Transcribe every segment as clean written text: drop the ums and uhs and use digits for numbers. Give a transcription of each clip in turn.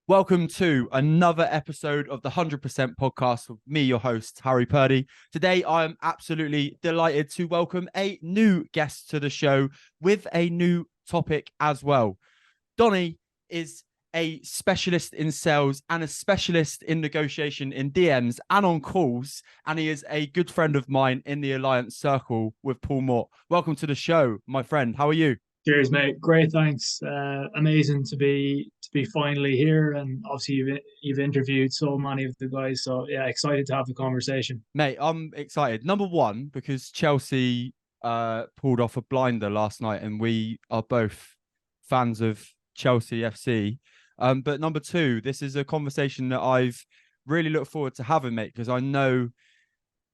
Welcome to another episode of the 100% podcast with me, your host, Harry Purdy. Today, I am absolutely delighted to welcome a new guest to the show with a new topic as well. Donie is a specialist in sales and a specialist in negotiation in DMs and on calls, and he is a good friend of mine in the Alliance Circle with Paul Moore. Welcome to the show, my friend. How are you? Cheers, mate. Great, thanks. Amazing to be finally here, and obviously you've interviewed so many of the guys. So yeah, excited to have the conversation. Mate, I'm excited. Number one, because Chelsea pulled off a blinder last night, and we are both fans of Chelsea FC. But number two, this is a conversation that I've really looked forward to having, mate, because I know,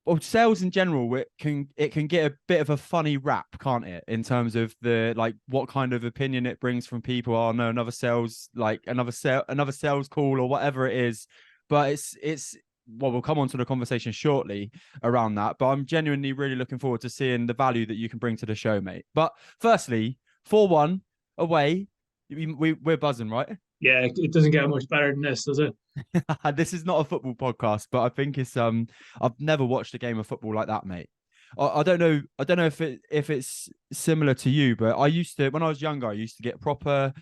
well, sales in general, it can get a bit of a funny rap, can't it? In terms of the like what kind of opinion it brings from people. Oh no, another sales call or whatever it is. But it's well, we'll come on to the conversation shortly around that. But I'm genuinely really looking forward to seeing the value that you can bring to the show, mate. But firstly, 4-1 away. We're buzzing, right? Yeah, it doesn't get much better than this, does it? This is not a football podcast, but I think it's I've never watched a game of football like that, mate. I don't know. I don't know if it's similar to you, but I used to, when I was younger, I used to get proper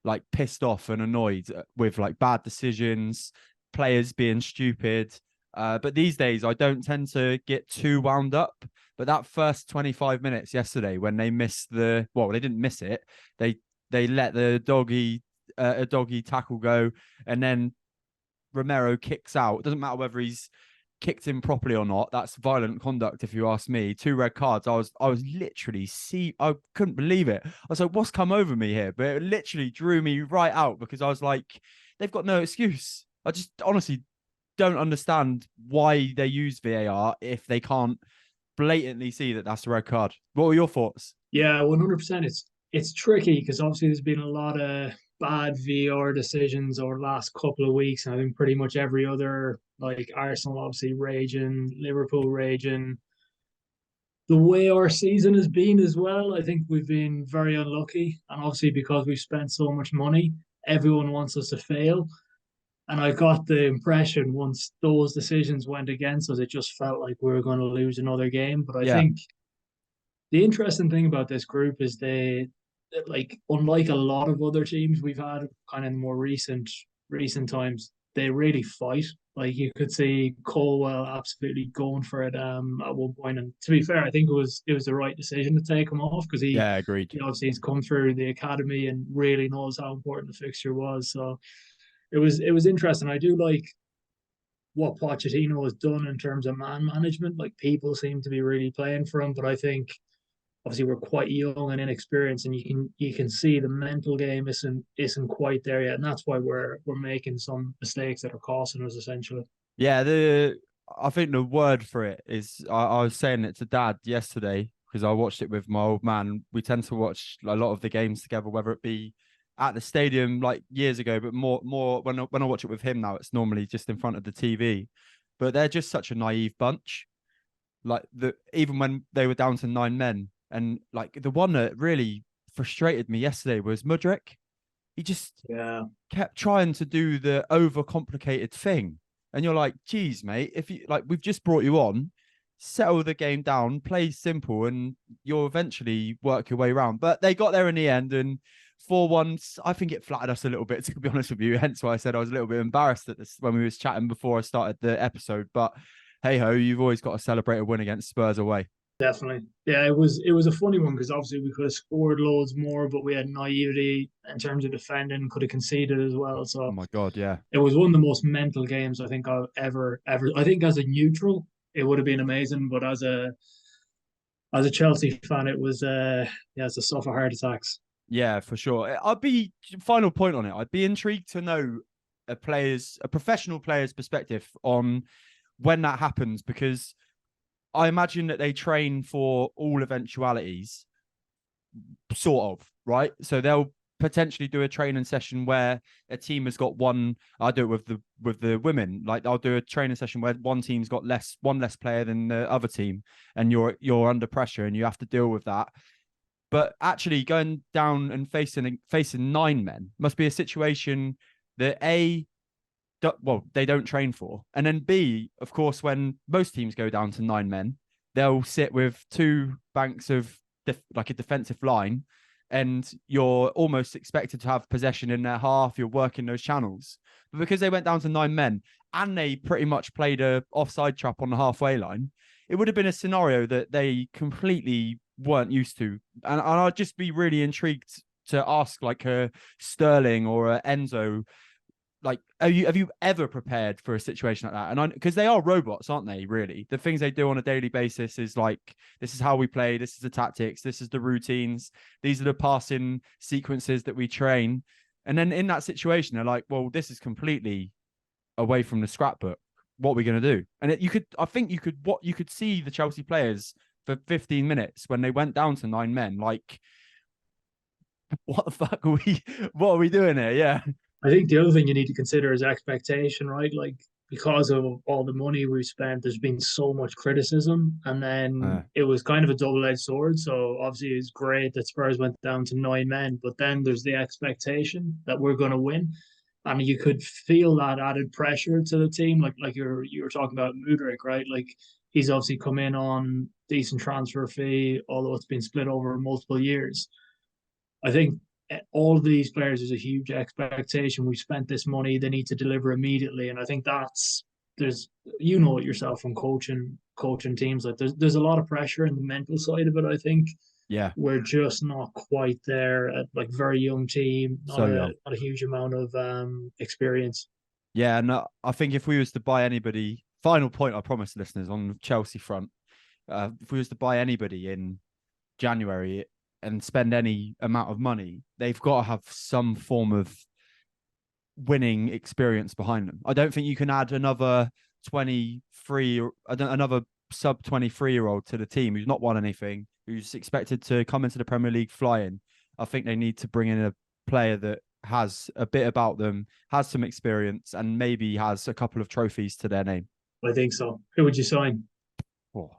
like pissed off and annoyed with like bad decisions, players being stupid. But these days, I don't tend to get too wound up. But that first 25 minutes yesterday, when they missed they didn't miss it. They let the doggy tackle go, and then Romero kicks out. It doesn't matter whether he's kicked him properly or not. That's violent conduct, if you ask me. 2 red cards. I was literally I couldn't believe it. I was like, what's come over me here? But it literally drew me right out because I was like, they've got no excuse. I just honestly don't understand why they use VAR if they can't blatantly see that that's a red card. What were your thoughts? Yeah, 100%. It's tricky because obviously there's been a lot of bad VR decisions over the last couple of weeks, and I think pretty much every other, like Arsenal obviously raging, Liverpool raging. The way our season has been as well, I think we've been very unlucky. And obviously, because we've spent so much money, everyone wants us to fail. And I got the impression once those decisions went against us, it just felt like we were going to lose another game. But I Yeah, think the interesting thing about this group is like, unlike a lot of other teams we've had kind of more recent times, they really fight. Like you could see Colwell absolutely going for it at one point. And to be fair, I think it was the right decision to take him off because yeah, agreed. he obviously has come through the academy and really knows how important the fixture was. So it was interesting. I do like what Pochettino has done in terms of man management. Like people seem to be really playing for him, but I think obviously we're quite young and inexperienced, and you can see the mental game isn't quite there yet, and that's why we're making some mistakes that are costing us essentially. Yeah, I think the word for it is I was saying it to Dad yesterday because I watched it with my old man. We tend to watch a lot of the games together, whether it be at the stadium like years ago, but more when I watch it with him now, it's normally just in front of the TV. But they're just such a naive bunch. Like even when they were down to 9 men, and like the one that really frustrated me yesterday was Mudryk. He just Yeah, kept trying to do the overcomplicated thing. And you're like, geez, mate, if you like, we've just brought you on, settle the game down, play simple, and you'll eventually work your way around. But they got there in the end, and 4-1, I think it flattered us a little bit, to be honest with you. Hence why I said I was a little bit embarrassed at this when we was chatting before I started the episode. But hey ho, you've always got to celebrate a win against Spurs away. definitely. Yeah, it was a funny one because obviously we could have scored loads more, but we had naivety in terms of defending, could have conceded as well. Oh So my god, yeah. it was one of the most mental games I think I've ever. I think as a neutral, it would have been amazing, but as a Chelsea fan, it was yeah, it's a suffer heart attacks. Yeah, for sure. I'd be final point on it. I'd be intrigued to know a professional player's perspective on when that happens, because I imagine that they train for all eventualities, sort of, right? So they'll potentially do a training session where a team has got one. I do it with the women. Like I'll do a training session where one team's got one less player than the other team, and you're under pressure and you have to deal with that. But actually going down and facing 9 men must be a situation that well, they don't train for. And then B, of course, when most teams go down to 9 men, they'll sit with two banks of like a defensive line, and you're almost expected to have possession in their half. You're working those channels. But because they went down to 9 men and they pretty much played a offside trap on the halfway line, it would have been a scenario that they completely weren't used to. And I'd just be really intrigued to ask like a Sterling or a Enzo, like, have you ever prepared for a situation like that? And because they are robots, aren't they? Really, the things they do on a daily basis is like, this is how we play, this is the tactics, this is the routines, these are the passing sequences that we train. And then in that situation, they're like, well, this is completely away from the scrapbook. What are we going to do? And I think you could see the Chelsea players for 15 minutes when they went down to 9 men, like, what the fuck what are we doing here? Yeah. I think the other thing you need to consider is expectation, right? Like, because of all the money we've spent, there's been so much criticism, and then it was kind of a double-edged sword. So obviously, it's great that Spurs went down to 9 men, but then there's the expectation that we're going to win, and you could feel that added pressure to the team. Like you were talking about Mudryk, right? Like, he's obviously come in on decent transfer fee, although it's been split over multiple years. I think all of these players is a huge expectation. We've spent this money; they need to deliver immediately, and I think there's it yourself from coaching teams. Like, there's a lot of pressure in the mental side of it. I think Yeah. we're just not quite there at like very young team, So young. not a huge amount of experience. Yeah, and I think if we was to buy anybody, final point I promise listeners on the Chelsea front, if we was to buy anybody in January and spend any amount of money, they've got to have some form of winning experience behind them. I don't think you can add another 23 or another sub 23-year-old to the team who's not won anything, who's expected to come into the Premier League flying. I think they need to bring in a player that has a bit about them, has some experience, and maybe has a couple of trophies to their name. I think so. Who would you sign? Oh.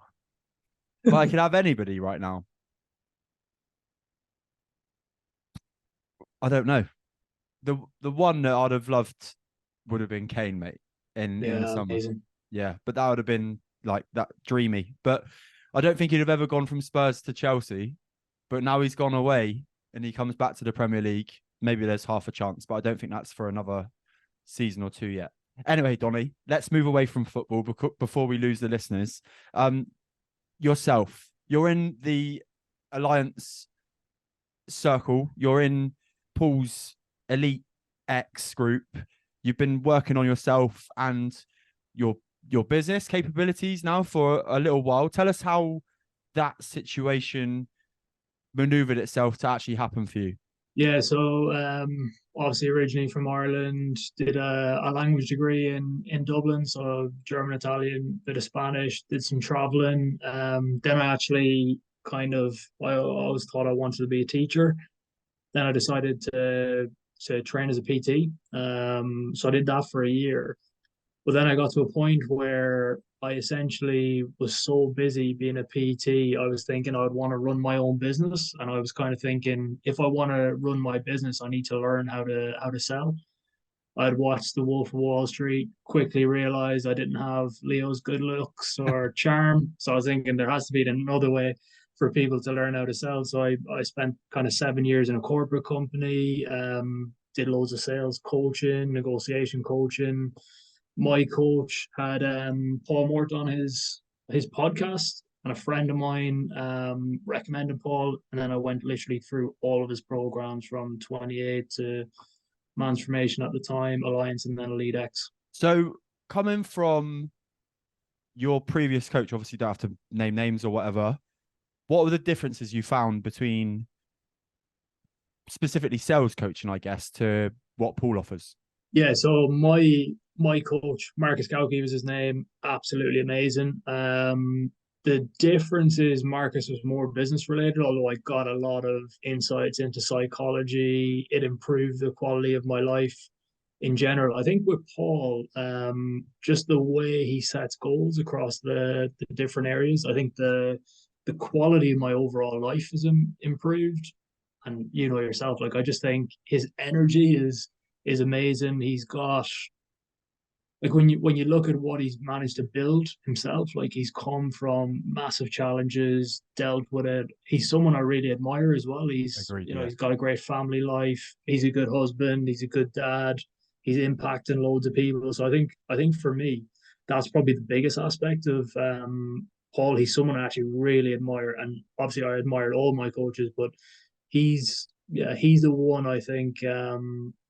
But I could have anybody right now. I don't know. The one that I'd have loved would have been Kane, mate, in the summer. Amazing. Yeah, but that would have been like that dreamy. But I don't think he'd have ever gone from Spurs to Chelsea. But now he's gone away and he comes back to the Premier League. Maybe there's half a chance, but I don't think that's for another season or two yet. Anyway, Donnie, let's move away from football before we lose the listeners. Yourself, you're in the Alliance circle. You're in Paul's Elite X group. You've been working on yourself and your business capabilities now for a little while. Tell us how that situation maneuvered itself to actually happen for you. Yeah, so obviously originally from Ireland, did a language degree in Dublin, so German, Italian, bit of Spanish, did some traveling. Then I actually I always thought I wanted to be a teacher. Then I decided to train as a PT. So I did that for a year. But then I got to a point where I essentially was so busy being a PT, I was thinking I'd want to run my own business. And I was kind of thinking, if I want to run my business, I need to learn how to sell. I'd watched The Wolf of Wall Street, quickly realized I didn't have Leo's good looks or charm. So I was thinking there has to be another way for people to learn how to sell. So I spent kind of 7 years in a corporate company, did loads of sales coaching, negotiation coaching. My coach had Paul Mort on his podcast, and a friend of mine recommended Paul, and then I went literally through all of his programs from 28 to Transformation at the time, Alliance, and then Elite X. So coming from your previous coach, obviously you don't have to name names or whatever, what were the differences you found between specifically sales coaching, I guess, to what Paul offers? Yeah, so my coach, Marcus Gauke was his name, absolutely amazing. The difference is Marcus was more business related, although I got a lot of insights into psychology. It improved the quality of my life in general. I think with Paul, just the way he sets goals across the different areas, I think the quality of my overall life is improved. And you know yourself, like, I just think his energy is is amazing. He's got like when you look at what he's managed to build himself, like he's come from massive challenges, dealt with it. He's someone I really admire as well. He's Agreed. you know Yeah. he's got a great family life. He's a good husband. He's a good dad. He's impacting loads of people. So I think for me, that's probably the biggest aspect of Paul. He's someone I actually really admire, and obviously I admired all my coaches, but he's the one I think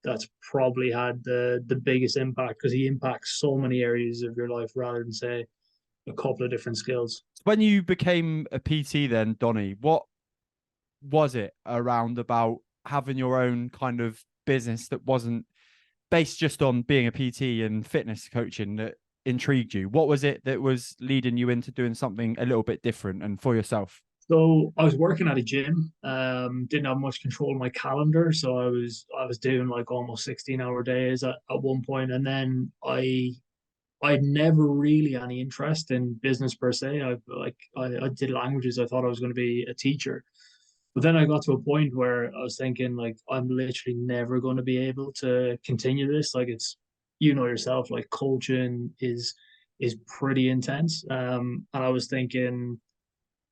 that's probably had the biggest impact because he impacts so many areas of your life rather than say a couple of different skills. When you became a PT, then Donnie, what was it around about having your own kind of business that wasn't based just on being a PT and fitness coaching that intrigued you? What was it that was leading you into doing something a little bit different and for yourself? So I was working at a gym, didn't have much control of my calendar, so I was doing like almost 16-hour days at one point, and then I'd never really any interest in business per se. I did languages. I thought I was going to be a teacher. But then I got to a point where I was thinking like I'm literally never going to be able to continue this. Like it's yourself, like coaching is pretty intense. And I was thinking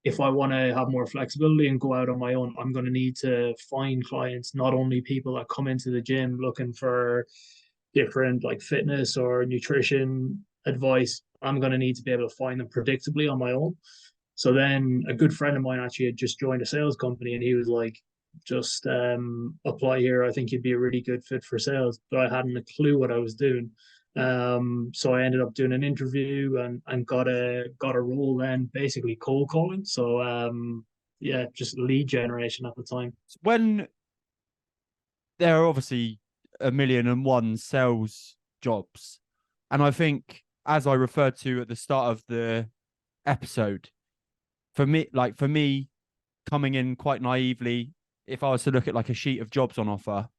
if I want to have more flexibility and go out on my own, I'm going to need to find clients, not only people that come into the gym looking for different like fitness or nutrition advice. I'm going to need to be able to find them predictably on my own. So then a good friend of mine actually had just joined a sales company and he was like, just apply here. I think you'd be a really good fit for sales. But I hadn't a clue what I was doing. So I ended up doing an interview and got a role then basically cold calling. So yeah, just lead generation at the time. When there are obviously a million and one sales jobs, and I think, as I referred to at the start of the episode, for me, coming in quite naively, if I was to look at like a sheet of jobs on offer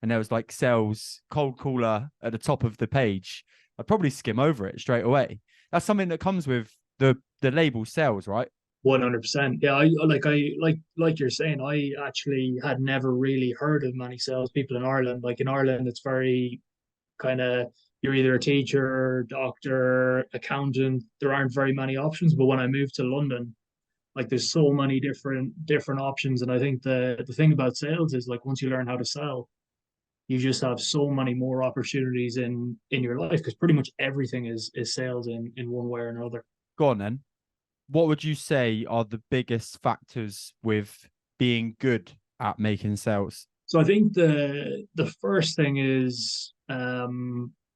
and there was like sales cold caller at the top of the page, I'd probably skim over it straight away. That's something that comes with the label sales, right? 100%. Yeah, I like you're saying, I actually had never really heard of many salespeople in Ireland. Like in Ireland, it's very kind of you're either a teacher, doctor, accountant. There aren't very many options. But when I moved to London, like there's so many different options. And I think the thing about sales is like once you learn how to sell, you just have so many more opportunities in your life because pretty much everything is sales in one way or another. Go on then. What would you say are the biggest factors with being good at making sales? So I think the first thing is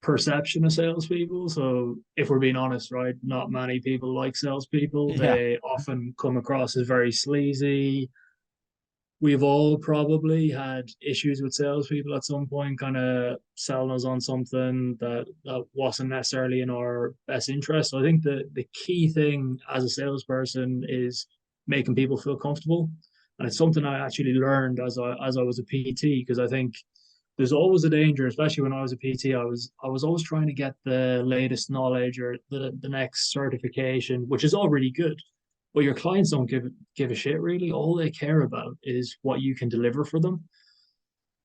perception of salespeople. So if we're being honest, right, not many people like salespeople. Yeah. They often come across as very sleazy. We've all probably had issues with salespeople at some point, kind of selling us on something that wasn't necessarily in our best interest. So I think the key thing as a salesperson is making people feel comfortable. And it's something I actually learned as I was a PT, because I think there's always a danger, especially when I was a PT, I was always trying to get the latest knowledge or the next certification, which is all really good. But your clients don't give a shit really. All they care about is what you can deliver for them.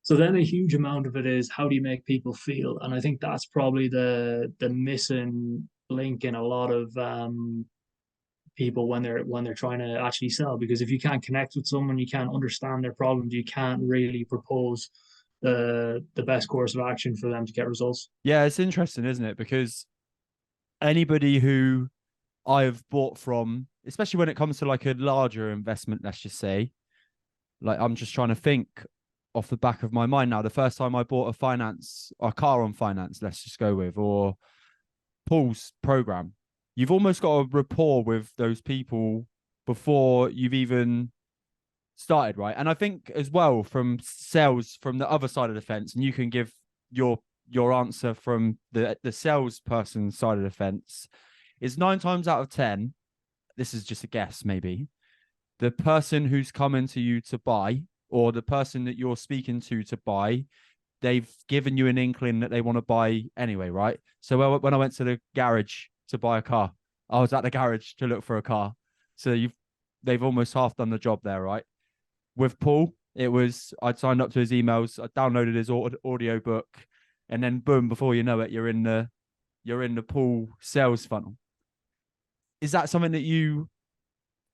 So then a huge amount of it is how do you make people feel? And I think that's probably the missing link in a lot of people when they're trying to actually sell. Because if you can't connect with someone, you can't understand their problems, you can't really propose the best course of action for them to get results. Yeah, it's interesting, isn't it? Because anybody who I've bought from, especially when it comes to like a larger investment, let's just say, like I'm just trying to think off the back of my mind now. The first time I bought a car on finance, let's just go with, or Paul's program, you've almost got a rapport with those people before you've even started, right? And I think as well from sales from the other side of the fence, and you can give your answer from the salesperson side of the fence, is 9 times out of 10, this is just a guess maybe, the person who's coming to you to buy or the person that you're speaking to buy, they've given you an inkling that they want to buy anyway, right? So when I went to the garage to buy a car, I was at the garage to look for a car. So they've almost half done the job there, right? With Paul, it was I'd signed up to his emails, I downloaded his audio book, and then boom, before you know it, you're in the pool sales funnel. Is that something that you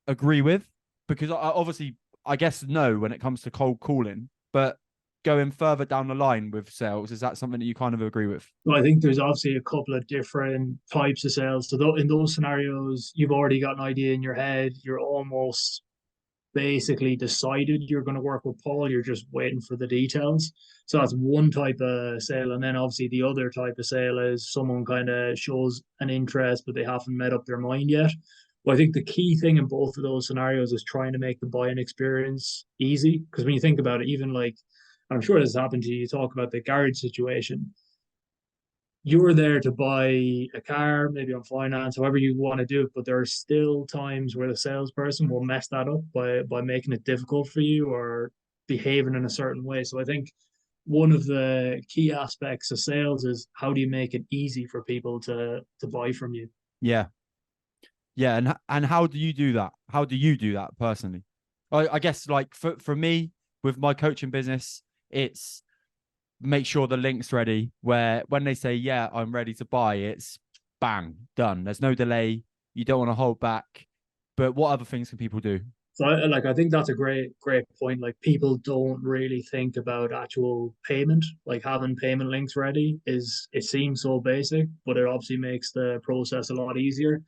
agree with? Because obviously, I guess no when it comes to cold calling, but going further down the line with sales, is that something that you kind of agree with? Well, I think there's obviously a couple of different types of sales. So in those scenarios, you've already got an idea in your head. You're almost basically decided you're going to work with Paul. You're just waiting for the details. So that's one type of sale. And then obviously the other type of sale is someone kind of shows an interest, but they haven't made up their mind yet. Well, I think the key thing in both of those scenarios is trying to make the buying experience easy. Because when you think about it, even like, I'm sure this has happened to you, you talk about the garage situation. You're there to buy a car, maybe on finance, however you want to do it, but there are still times where the salesperson will mess that up by making it difficult for you or behaving in a certain way. So I think one of the key aspects of sales is how do you make it easy for people to buy from you? Yeah, yeah, and how do you do that? How do you do that personally? I guess like for me with my coaching business, it's make sure the link's ready. Where when they say yeah, I'm ready to buy, it's bang done. There's no delay. You don't want to hold back. But what other things can people do? So I think that's a great point. Like people don't really think about actual payment. Like having payment links ready is it seems so basic, but it obviously makes the process a lot easier.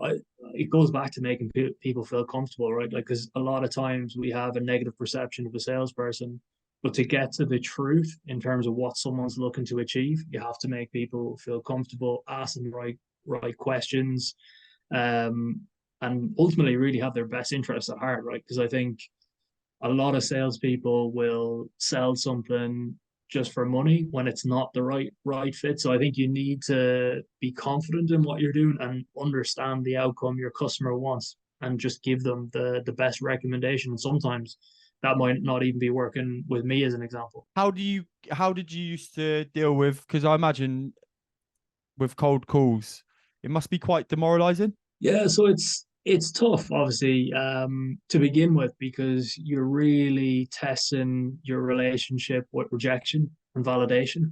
I, it goes back to making people feel comfortable, right? Like, because a lot of times we have a negative perception of a salesperson, but to get to the truth in terms of what someone's looking to achieve, you have to make people feel comfortable, ask them the right questions, um, and ultimately really have their best interests at heart, right? Because I think a lot of salespeople will sell something just for money when it's not the right fit. So I think you need to be confident in what you're doing and understand the outcome your customer wants and just give them the best recommendation. And sometimes that might not even be working with me as an example. How did you used to deal with? Because I imagine with cold calls, it must be quite demoralizing. Yeah, so it's tough, obviously, to begin with because you're really testing your relationship with rejection and validation.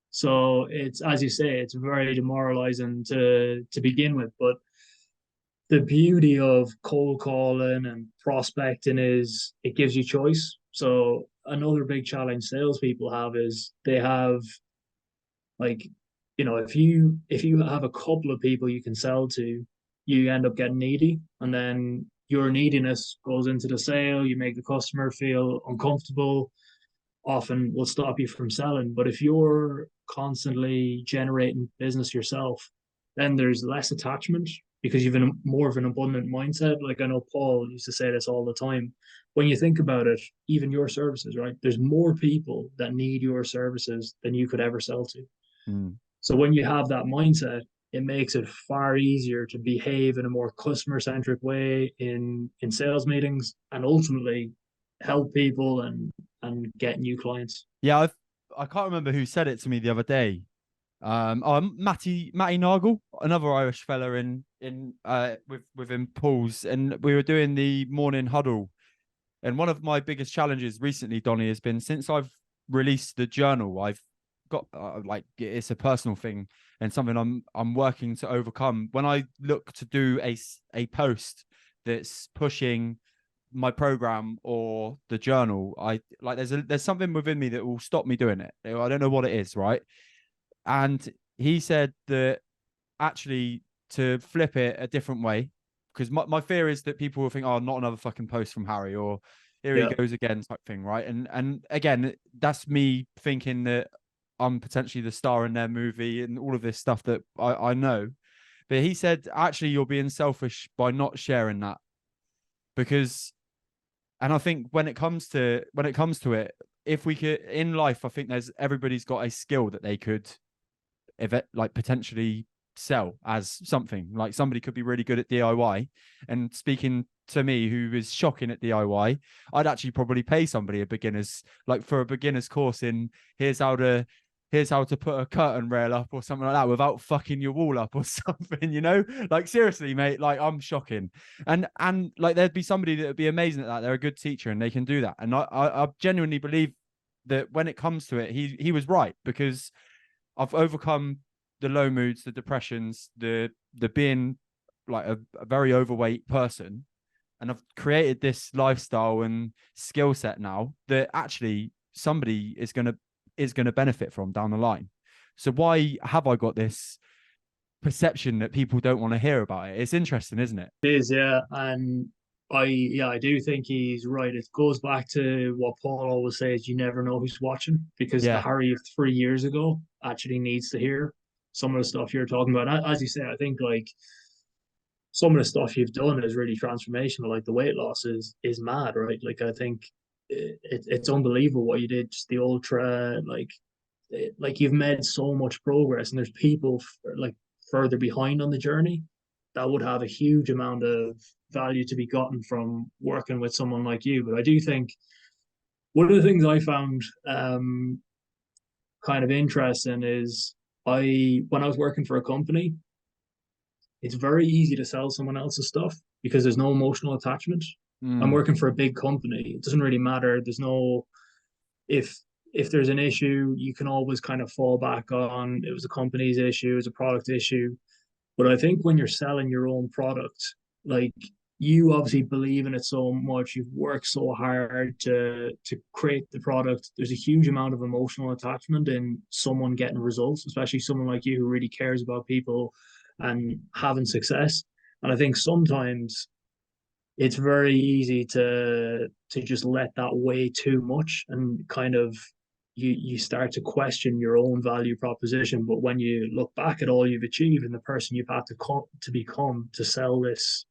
So it's as you say, it's very demoralizing to begin with. But the beauty of cold calling and prospecting is it gives you choice. So another big challenge salespeople have is they have like, if you have a couple of people you can sell to, you end up getting needy, and then your neediness goes into the sale. You make the customer feel uncomfortable. Often will stop you from selling. But if you're constantly generating business yourself, then there's less attachment because you've more of an abundant mindset. Like I know Paul used to say this all the time. When you think about it, even your services, right? There's more people that need your services than you could ever sell to. Mm. So when you have that mindset, it makes it far easier to behave in a more customer centric way in sales meetings and ultimately help people and get new clients. Yeah, I can't remember who said it to me the other day. Matty Nagel, another Irish fella within Paul's, and we were doing the morning huddle. And one of my biggest challenges recently, Donnie, has been since I've released the journal. I've got like it's a personal thing and something I'm working to overcome. When I look to do a post that's pushing my program or the journal, I like there's something within me that will stop me doing it. I don't know what it is, right? And he said that actually to flip it a different way, because my fear is that people will think, oh, not another fucking post from Harry, or here he Yeah. goes again type thing, right? And again, that's me thinking that I'm potentially the star in their movie and all of this stuff that I know. But he said, actually, you're being selfish by not sharing that because, and I think when it comes to it, if we could in life, I think everybody's got a skill that they could, if it like potentially sell as something. Like somebody could be really good at DIY, and speaking to me who is shocking at DIY, I'd actually probably pay somebody for a beginner's course in here's how to put a curtain rail up or something like that without fucking your wall up or something. Like seriously, mate, like I'm shocking. And like there'd be somebody that would be amazing at that. They're a good teacher and they can do that. And I genuinely believe that when it comes to it, he was right, because I've overcome the low moods, the depressions, the being like a very overweight person, and I've created this lifestyle and skill set now that actually somebody is gonna benefit from down the line. So why have I got this perception that people don't want to hear about it? It's interesting, isn't it? It is, yeah. And I do think he's right. It goes back to what Paul always says, you never know who's watching, because the Yeah. Harry of 3 years ago actually needs to hear some of the stuff you're talking about. As you say, I think like some of the stuff you've done is really transformational. Like the weight loss is mad, right? Like I think it's unbelievable what you did. Just the ultra, like you've made so much progress, and there's people like further behind on the journey that would have a huge amount of value to be gotten from working with someone like you. But I do think one of the things I found kind of interesting is when I was working for a company, it's very easy to sell someone else's stuff because there's no emotional attachment. I'm Mm. working for a big company. It doesn't really matter. There's no if if there's an issue, you can always kind of fall back on it was a company's issue, it was a product issue. But I think when you're selling your own product, like you obviously believe in it so much, you've worked so hard to create the product. There's a huge amount of emotional attachment in someone getting results, especially someone like you who really cares about people and having success. And I think sometimes it's very easy to just let that weigh too much and kind of you start to question your own value proposition. But when you look back at all you've achieved and the person you've had to become to sell this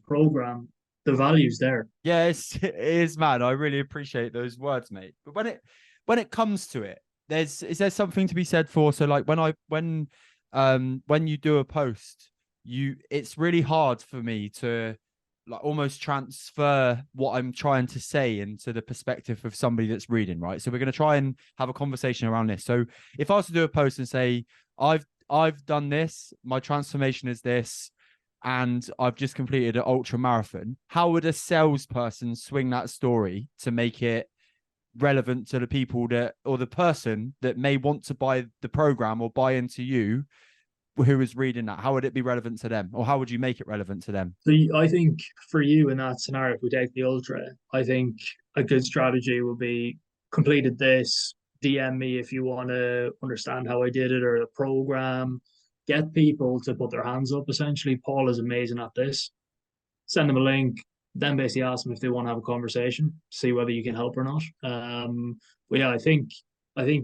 program, the value's there. Yeah, it is mad. I really appreciate those words, mate. But when it comes to it, is there something to be said for, so like when you do a post, it's really hard for me to like almost transfer what I'm trying to say into the perspective of somebody that's reading, right? So we're going to try and have a conversation around this. So if I was to do a post and say, I've done this, my transformation is this, and I've just completed an ultra marathon, how would a salesperson swing that story to make it relevant to the people that, or the person that may want to buy the program or buy into you, who is reading that? How would it be relevant to them, or how would you make it relevant to them? So I think for you in that scenario, if we take the ultra, I think a good strategy would be completed this, DM me if you want to understand how I did it or the program. Get people to put their hands up. Essentially, Paul is amazing at this. Send them a link, then basically ask them if they want to have a conversation, see whether you can help or not. But yeah, I think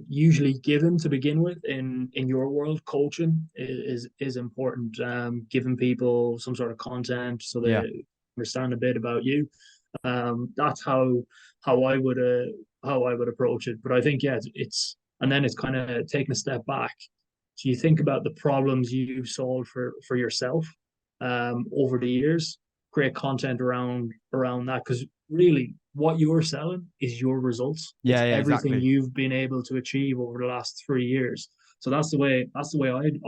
usually given to begin with in your world, coaching is important. Giving people some sort of content so Yeah. they understand a bit about you. That's how I would how I would approach it. But I think yeah, it's and then it's kind of taking a step back. So you think about the problems you've solved for yourself over the years, create content around that, because really what you're selling is your results. It's Yeah, yeah, everything exactly. you've been able to achieve over the last 3 years. So that's the way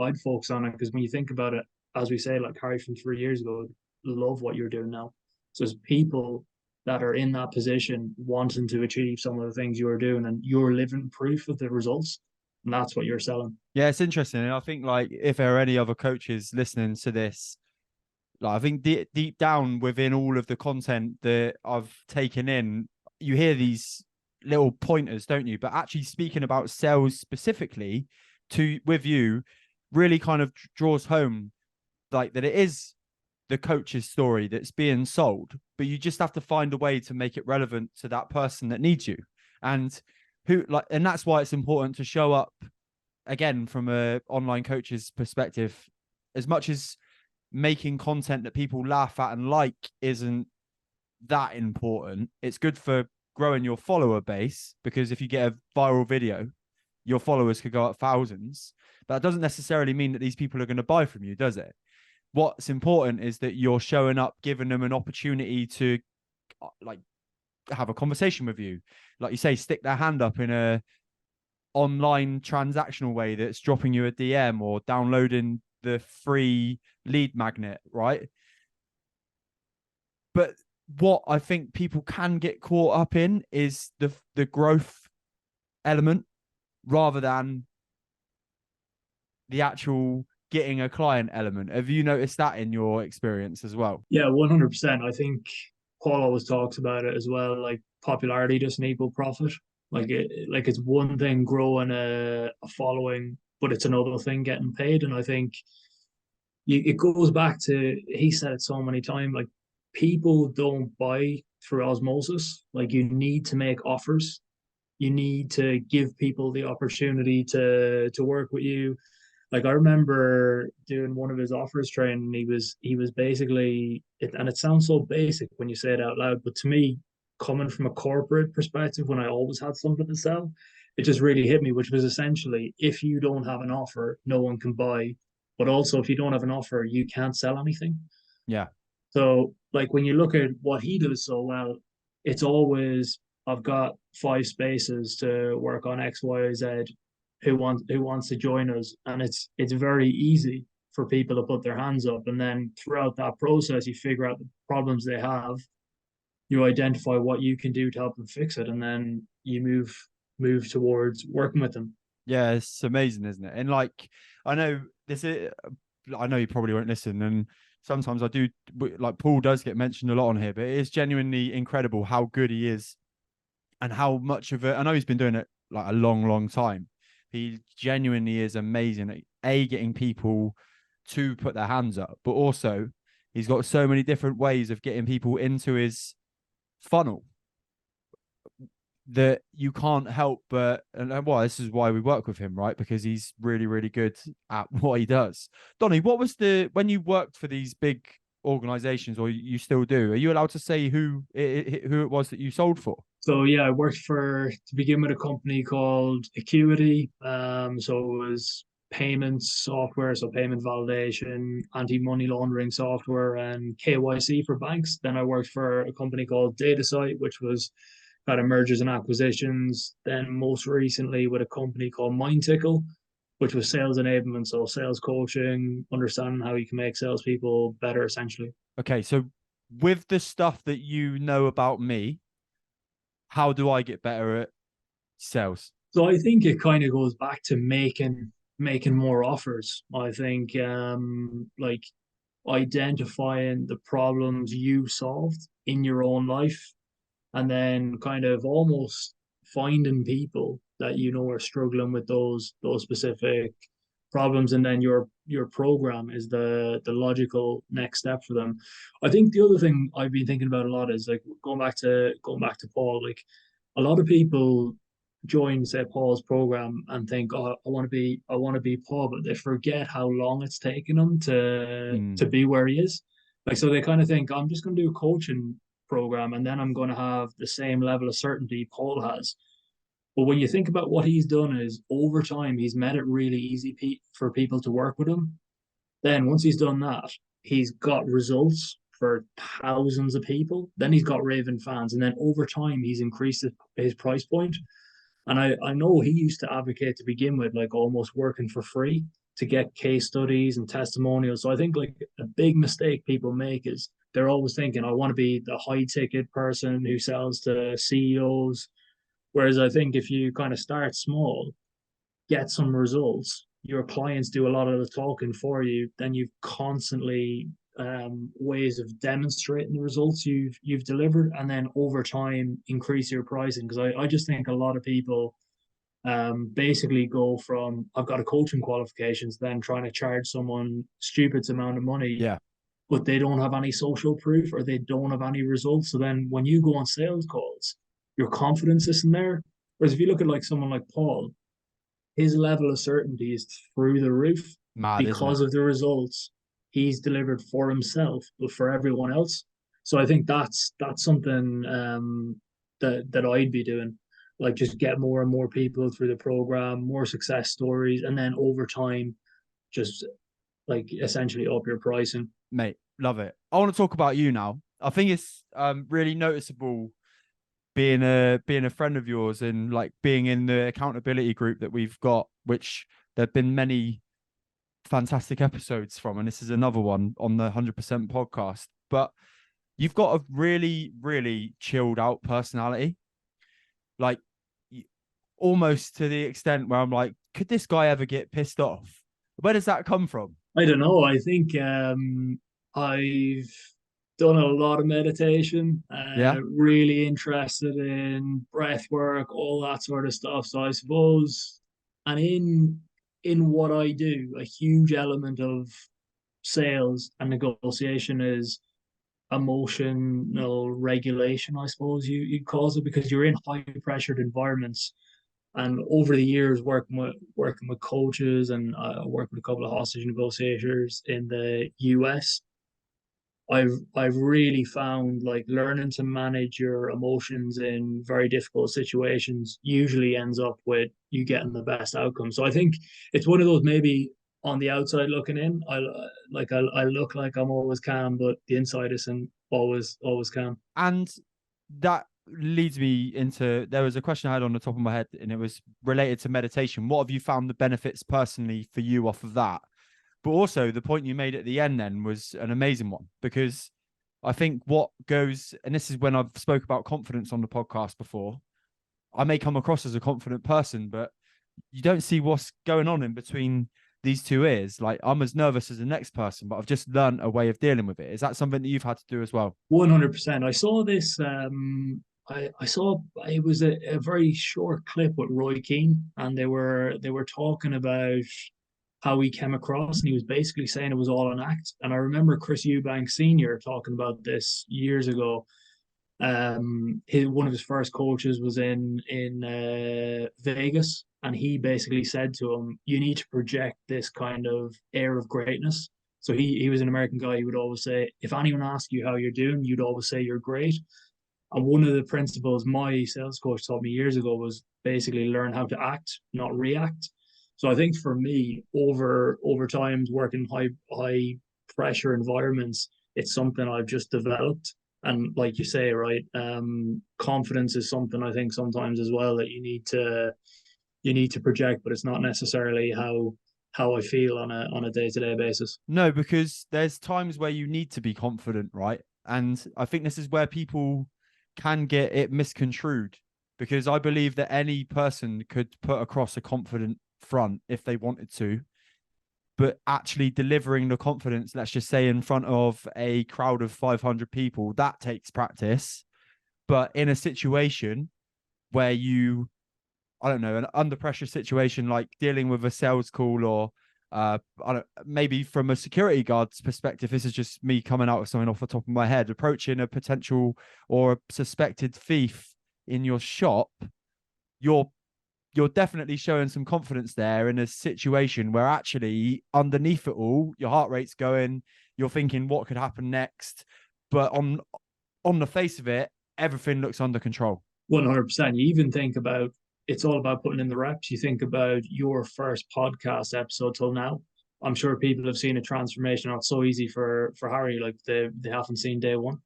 I'd focus on it, because when you think about it, as we say, like Harry from 3 years ago, love what you're doing now. So there's people that are in that position wanting to achieve some of the things you're doing, and you're living proof of the results, and that's what you're selling. Yeah, it's interesting. And I think like if there are any other coaches listening to this, like I think deep down within all of the content that I've taken in, you hear these little pointers, don't you? But actually speaking about sales specifically to with you really kind of draws home like that it is the coach's story that's being sold, but you just have to find a way to make it relevant to that person that needs you. And and that's why it's important to show up again from a online coach's perspective. As much as making content that people laugh at and like isn't that important, it's good for growing your follower base, because if you get a viral video, your followers could go up thousands. But that doesn't necessarily mean that these people are going to buy from you, does it? What's important is that you're showing up, giving them an opportunity to like have a conversation with you, like you say, stick their hand up in a online transactional way that's dropping you a DM or downloading the free lead magnet, right? But what I think people can get caught up in is the growth element rather than the actual getting a client element. Have you noticed that in your experience as well? Yeah, 100%. I think Paul always talks about it as well. Like popularity doesn't equal profit. Like it's one thing growing a following, but it's another thing getting paid. And I think it goes back to, he said it so many times, like people don't buy through osmosis. Like you need to make offers. You need to give people the opportunity to work with you. Like I remember doing one of his offers training. He was basically it, and it sounds so basic when you say it out loud, but to me, coming from a corporate perspective, when I always had something to sell, it just really hit me, which was essentially, if you don't have an offer, no one can buy. But also, if you don't have an offer, you can't sell anything. Yeah. So, like when you look at what he does so well, it's always, I've got 5 spaces to work on X, Y, or Z. Who wants to join us? And it's very easy for people to put their hands up. And then throughout that process, you figure out the problems they have. You identify what you can do to help them fix it, and then you move towards working with them. Yeah, it's amazing, isn't it? And like, I know this is, I know you probably won't listen, and sometimes I do. Like Paul does get mentioned a lot on here, but it is genuinely incredible how good he is, and how much of it. I know he's been doing it like a long, long time. He genuinely is amazing at getting people to put their hands up, but also he's got so many different ways of getting people into his funnel that you can't help but, and well, this is why we work with him, right? Because he's really, really good at what he does. Donnie, what was when you worked for these big organizations, or you still do, are you allowed to say who it was that you sold for? So yeah, I worked for, to begin with, a company called Acuity. So it was payments software, so payment validation, anti-money laundering software, and KYC for banks. Then I worked for a company called DataSite, which was kind of mergers and acquisitions. Then most recently with a company called MindTickle, which was sales enablement, so sales coaching, understanding how you can make salespeople better, essentially. Okay, so with the stuff that you know about me, how do I get better at sales? So I think it kind of goes back to making more offers. I think like identifying the problems you solved in your own life, and then kind of almost finding people that you know are struggling with those specific problems, and then your program is the logical next step for them. I think the other thing I've been thinking about a lot is like going back to Paul. Like a lot of people join, say, Paul's program and think, oh, I want to be Paul, but they forget how long it's taken them to Mm, be where he is. Like so they kind of think, I'm just going to do a coaching program and then I'm going to have the same level of certainty Paul has. But when you think about what he's done, is over time he's made it really easy for people to work with him. Then once he's done that, he's got results for thousands of people. Then he's got raving fans, and then over time he's increased his price point. And I know he used to advocate to begin with, like almost working for free to get case studies and testimonials. So I think like a big mistake people make is they're always thinking, I want to be the high ticket person who sells to CEOs. Whereas I think if you kind of start small, get some results, your clients do a lot of the talking for you, then you've constantly ways of demonstrating the results you've delivered, and then over time increase your pricing. Because I just think a lot of people basically go from, I've got a coaching qualifications, then trying to charge someone stupid amount of money, yeah. but they don't have any social proof or they don't have any results. So then when you go on sales calls, your confidence isn't there. Whereas if you look at like someone like Paul, his level of certainty is through the roof Mad, isn't it? because of the results he's delivered for himself, but for everyone else. So I think that's something that I'd be doing, like just get more and more people through the program, more success stories, and then over time, just like essentially up your pricing. Mate, love it. I want to talk about you now. I think it's really noticeable being a friend of yours, and like being in the accountability group that we've got, which there have been many fantastic episodes from, and this is another one on the 100% podcast. But you've got a really, really chilled out personality, like almost to the extent where I'm like, could this guy ever get pissed off? Where does that come from? I don't know. I think I've done a lot of meditation, Yeah. really interested in breath work, all that sort of stuff. So I suppose, and in what I do, a huge element of sales and negotiation is emotional regulation, I suppose you'd call it, because you're in high pressured environments. And over the years, working with coaches and working with a couple of hostage negotiators in the US, I've really found like learning to manage your emotions in very difficult situations usually ends up with you getting the best outcome. So I think it's one of those, maybe on the outside looking in, I look like I'm always calm, but the inside isn't always calm. And that leads me into, there was a question I had on the top of my head, and it was related to meditation. What have you found the benefits personally for you off of that? But also the point you made at the end then was an amazing one, because I think what goes, and this is when I've spoke about confidence on the podcast before, I may come across as a confident person, but you don't see what's going on in between these two ears. Like, I'm as nervous as the next person, but I've just learned a way of dealing with it. Is that something that you've had to do as well? 100%. I saw this. I saw it was a very short clip with Roy Keane, and they were talking about how he came across, and he was basically saying it was all an act. And I remember Chris Eubank Senior talking about this years ago. One of his first coaches was in Vegas, and he basically said to him, "You need to project this kind of air of greatness." So he was an American guy. He would always say, "If anyone asks you how you're doing, you'd always say you're great." And one of the principles my sales coach taught me years ago was basically learn how to act, not react. So I think for me, over times working high pressure environments, it's something I've just developed. And like you say, right, confidence is something I think sometimes as well that you need to project, but it's not necessarily how I feel on a day-to-day basis. No, because there's times where you need to be confident, right? And I think this is where people can get it misconstrued, because I believe that any person could put across a confident front if they wanted to, but actually delivering the confidence, let's just say in front of a crowd of 500 people, that takes practice. But in a situation where you, I don't know, an under pressure situation like dealing with a sales call, or I don't, maybe from a security guard's perspective, this is just me coming out with something off the top of my head, approaching a potential or a suspected thief in your shop, you're you're definitely showing some confidence there in a situation where actually underneath it all, your heart rate's going, you're thinking what could happen next. But on the face of it, everything looks under control. 100%. You even think about it's all about putting in the reps. You think about your first podcast episode till now. I'm sure people have seen a transformation. It's so easy for Harry, like they haven't seen day one.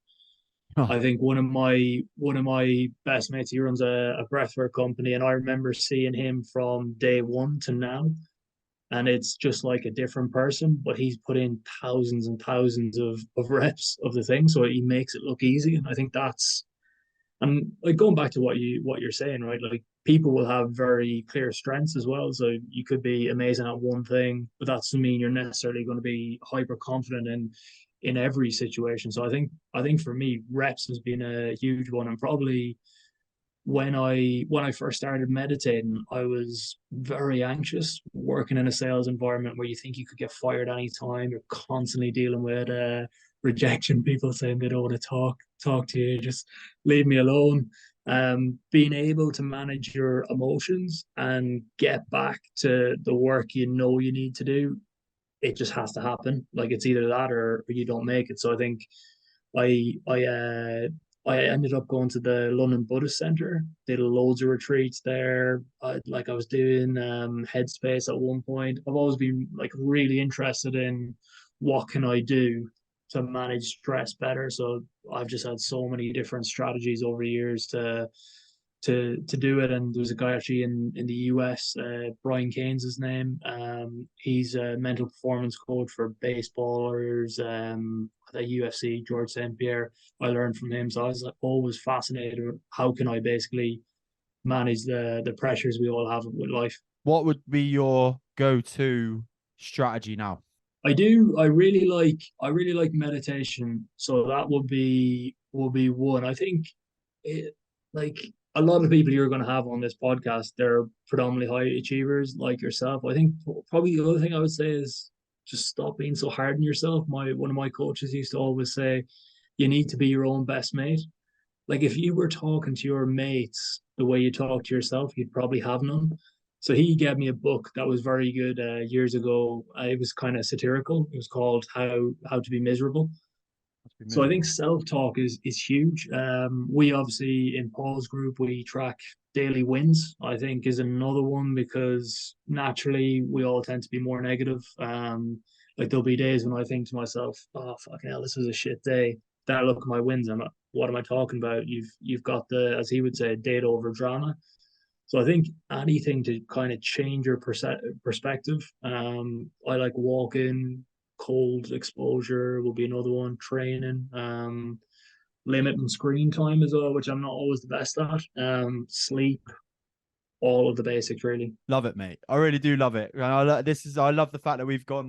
Oh, I think one of my best mates, he runs a breathwork company, and I remember seeing him from day one to now, and it's just like a different person. But he's put in thousands and thousands of reps of the thing, so he makes it look easy. And I think that's, and like going back to what you're saying, right? Like people will have very clear strengths as well. So you could be amazing at one thing, but that doesn't mean you're necessarily going to be hyper confident in every situation. So I think for me, reps has been a huge one. And probably when I first started meditating, I was very anxious working in a sales environment where you think you could get fired anytime. You're constantly dealing with rejection, people saying they don't want to talk to you, just leave me alone. Being able to manage your emotions and get back to the work you need to do, it just has to happen. Like it's either that or you don't make it. So I think I I uh I ended up going to the London Buddhist Center, did loads of retreats there. I was doing Headspace at one point. I've always been like really interested in what can I do to manage stress better. So I've just had so many different strategies over the years to do it. And there's a guy actually in the US, Brian Kane's his name. He's a mental performance coach for baseballers. At UFC, George St. Pierre. I learned from him, so I was like, always fascinated. How can I basically manage the pressures we all have with life? what would be your go-to strategy now? I do. I really like meditation. So that would be one. I think it, like a lot of people you're going to have on this podcast, they're predominantly high achievers like yourself. I think probably the other thing I would say is just stop being so hard on yourself. My One of my coaches used to always say, you need to be your own best mate. Like if you were talking to your mates the way you talk to yourself, you'd probably have none. So he gave me a book that was very good years ago. It was kind of satirical. It was called How to Be Miserable. Must be So I think miserable. self talk is huge. We obviously in Paul's group we track daily wins. I think is another one because naturally we all tend to be more negative. Like there'll be days when I think to myself, "Oh fucking hell, this was a shit day." Then I look at my wins and what am I talking about? You've got the, as he would say, data over drama. So I think anything to kind of change your perspective. I like walking, cold exposure will be another one. Training, limiting screen time as well, which I'm not always the best at. Sleep, all of the basics really. Love it, mate. I really do love it. And I love the fact that we've got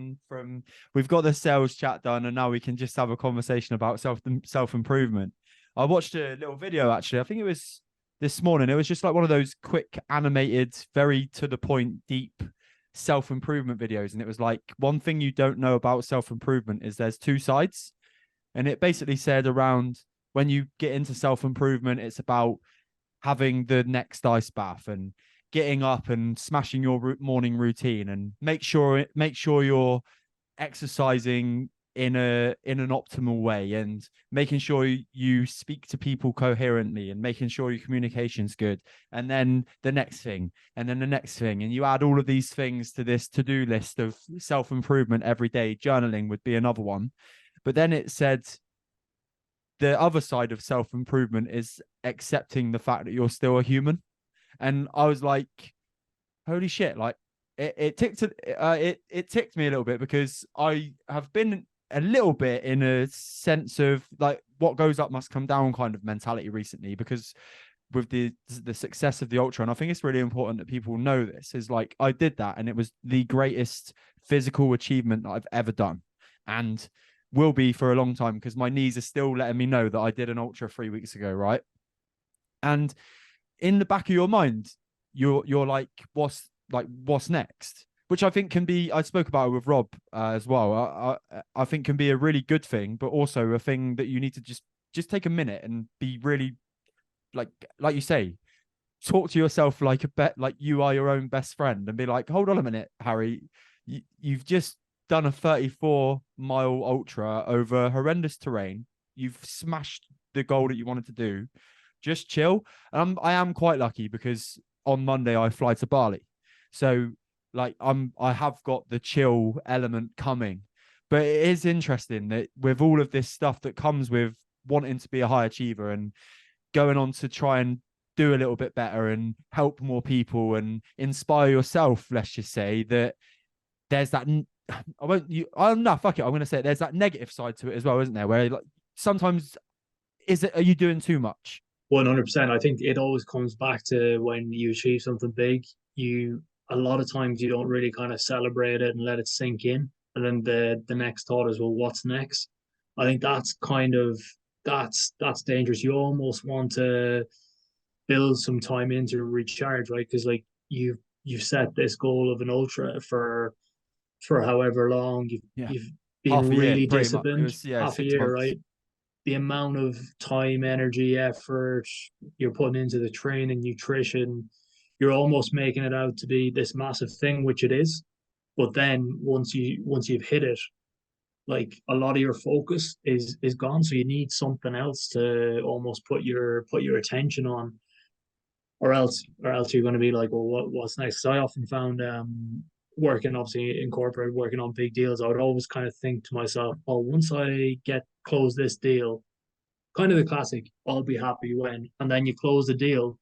the sales chat done, and now we can just have a conversation about self improvement. I watched a little video actually. I think it was this morning. It was just like one of those quick animated, very to the point, deep self improvement videos, and it was like one thing you don't know about self improvement is there's two sides, and it basically said around when you get into self improvement, it's about having the next ice bath and getting up and smashing your morning routine, and make sure you're exercising in an optimal way, and making sure you speak to people coherently, and making sure your communication's good, and then the next thing, and then the next thing, and you add all of these things to this to-do list of self-improvement every day. Journaling would be another one. But then it said the other side of self-improvement is accepting the fact that you're still a human. And I was like, holy shit, like it ticked me a little bit, because I have been a little bit in a sense of like what goes up must come down kind of mentality recently, because with the success of the ultra, and I think it's really important that people know this, is like I did that and it was the greatest physical achievement that I've ever done, and will be for a long time, because my knees are still letting me know that I did an ultra 3 weeks ago, right? And in the back of your mind, you're what's next, which I think can be, I spoke about it with Rob as well. I think can be a really good thing, but also a thing that you need to just take a minute and be really like you say, talk to yourself like like you are your own best friend, and be like, hold on a minute, Harry, you've just done a 34-mile ultra over horrendous terrain. You've smashed the goal that you wanted to do. Just chill. I am quite lucky because on Monday I fly to Bali, so like I have got the chill element coming. But it is interesting that with all of this stuff that comes with wanting to be a high achiever and going on to try and do a little bit better and help more people and inspire yourself, let's just say, that there's that. I won't. I'm not. Fuck it. I'm going to say it, there's that negative side to it as well, isn't there? Where like sometimes, are you doing too much? 100%. I think it always comes back to when you achieve something big, you a lot of times you don't really kind of celebrate it and let it sink in. And then the next thought is, well, what's next? I think that's kind of that's dangerous. You almost want to build some time in to recharge, right? Because like you've set this goal of an ultra for however long. Yeah, You've half been a year, really pretty much. It disciplined, was, yeah, half a six year, months. right? The amount of time, energy, effort you're putting into the training, nutrition, you're almost making it out to be this massive thing, which it is. But then once you've hit it, like a lot of your focus is gone. So you need something else to almost put your attention on, or else you're going to be like, well, what's next? So I often found working obviously in corporate, working on big deals, I would always kind of think to myself, oh, once I get close this deal, kind of the classic, I'll be happy when, and then you close the deal,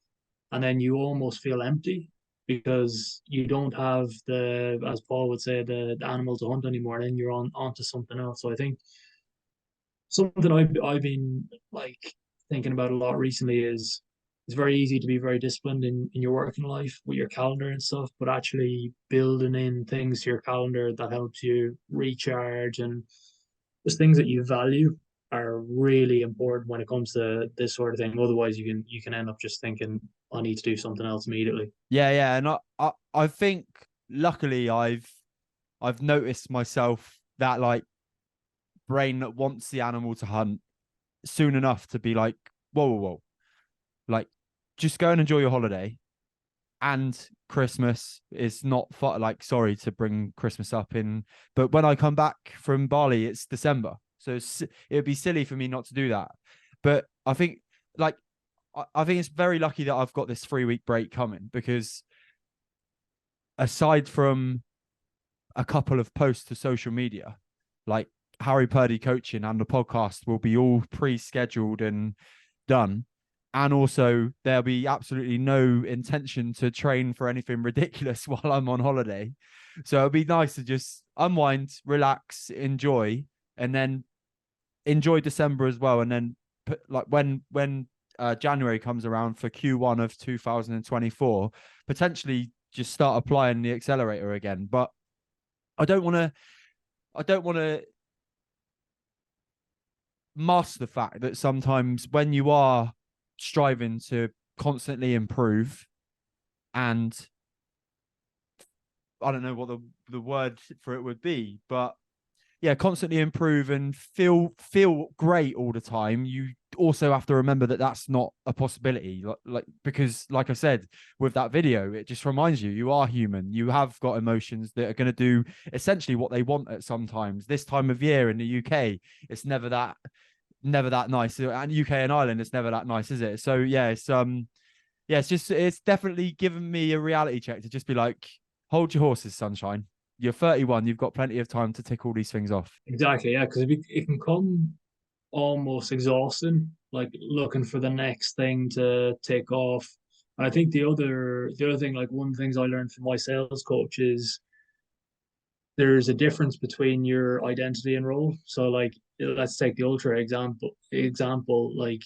and then you almost feel empty because you don't have the, as Paul would say, the animal to hunt anymore. And then you're onto something else. So I think something I've been like thinking about a lot recently is it's very easy to be very disciplined in your working life with your calendar and stuff, but actually building in things to your calendar that helps you recharge and just things that you value are really important when it comes to this sort of thing. Otherwise, you can end up just thinking, I need to do something else immediately. Yeah, and I think luckily I've noticed myself that like brain that wants the animal to hunt soon enough to be like, whoa, like just go and enjoy your holiday. And Christmas is not far, like sorry to bring Christmas up in, but when I come back from Bali, it's December, so it'd be silly for me not to do that. But I think like I think it's very lucky that I've got this 3 week break coming because aside from a couple of posts to social media, like Harry Purdy coaching and the podcast will be all pre-scheduled and done. And also there'll be absolutely no intention to train for anything ridiculous while I'm on holiday. So it'll be nice to just unwind, relax, enjoy, and then enjoy December as well. And then put, like when January comes around for Q1 of 2024, potentially just start applying the accelerator again. But I don't want to mask the fact that sometimes when you are striving to constantly improve and I don't know what the word for it would be, but yeah, constantly improve and feel great all the time. You also have to remember that that's not a possibility. Because like I said with that video, it just reminds you you are human. You have got emotions that are going to do essentially what they want at sometimes. This time of year in the UK, it's never that nice, and UK and Ireland, it's never that nice, is it? So it's definitely given me a reality check to just be like, hold your horses, sunshine. You're 31. You've got plenty of time to tick all these things off. Exactly, yeah, because it can come almost exhausting, like looking for the next thing to take off. And I think the other thing, like one of the things I learned from my sales coach is there's a difference between your identity and role. So like let's take the ultra example, like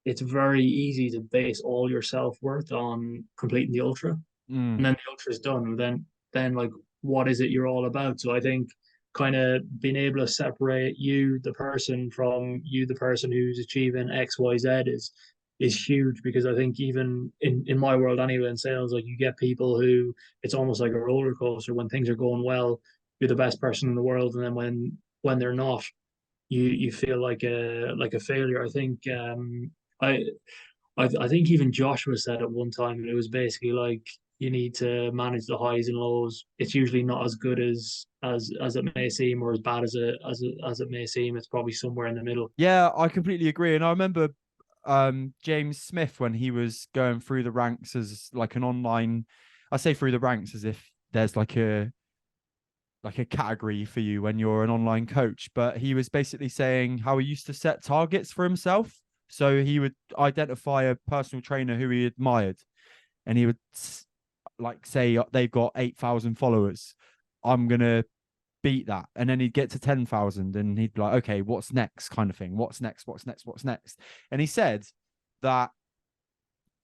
it's very easy to base all your self-worth on completing the ultra. Mm. And then the ultra is done. And then like what is it you're all about? So I think kind of being able to separate you, the person, from you, the person who's achieving X, Y, Z is huge because I think even in my world anyway in sales, like you get people who it's almost like a roller coaster. When things are going well, you're the best person in the world, and then when they're not, you feel like a failure. I think I I think even Joshua said at one time, and it was basically like you need to manage the highs and lows. It's usually not as good as it may seem, or as bad as it may seem. It's probably somewhere in the middle. Yeah, I completely agree. And I remember James Smith when he was going through the ranks as like an online, I say through the ranks as if there's like a category for you when you're an online coach, but he was basically saying how he used to set targets for himself. So he would identify a personal trainer who he admired and he would like say they've got 8,000 followers. I'm going to beat that. And then he'd get to 10,000 and he'd be like, okay, what's next kind of thing? What's next? What's next? What's next? And he said that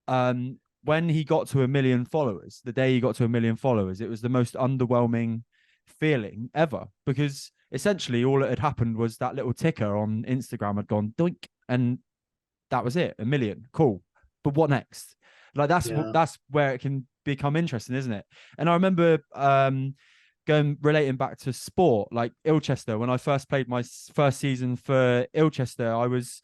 when he got to 1 million followers, the day he got to 1 million followers, it was the most underwhelming feeling ever because essentially all that had happened was that little ticker on Instagram had gone doink and that was it, 1 million. Cool. But what next? Like Yeah, that's where it can become interesting, isn't it? And I remember going relating back to sport, like Ilchester, when I first played my first season for Ilchester, I was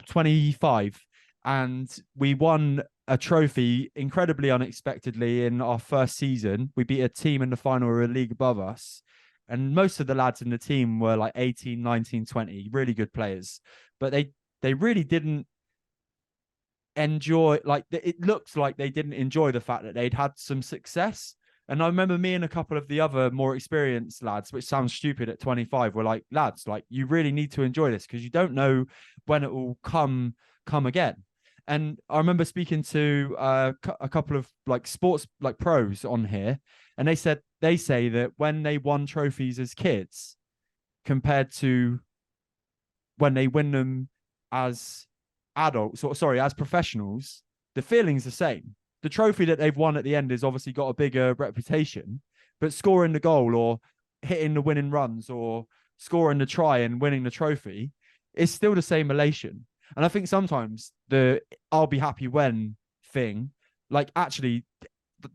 25 and we won a trophy incredibly unexpectedly in our first season. We beat a team in the final or a league above us. And most of the lads in the team were like 18, 19, 20, really good players. But they really didn't enjoy, like it looked like they didn't enjoy the fact that they'd had some success. And I remember me and a couple of the other more experienced lads, which sounds stupid at 25, were like, lads, like you really need to enjoy this because you don't know when it will come again. And I remember speaking to a couple of like sports like pros on here, and they say that when they won trophies as kids compared to when they win them as adults, or sorry, as professionals, the feeling's the same. The trophy that they've won at the end has obviously got a bigger reputation, but scoring the goal or hitting the winning runs or scoring the try and winning the trophy is still the same elation. And I think sometimes the I'll be happy when thing, like actually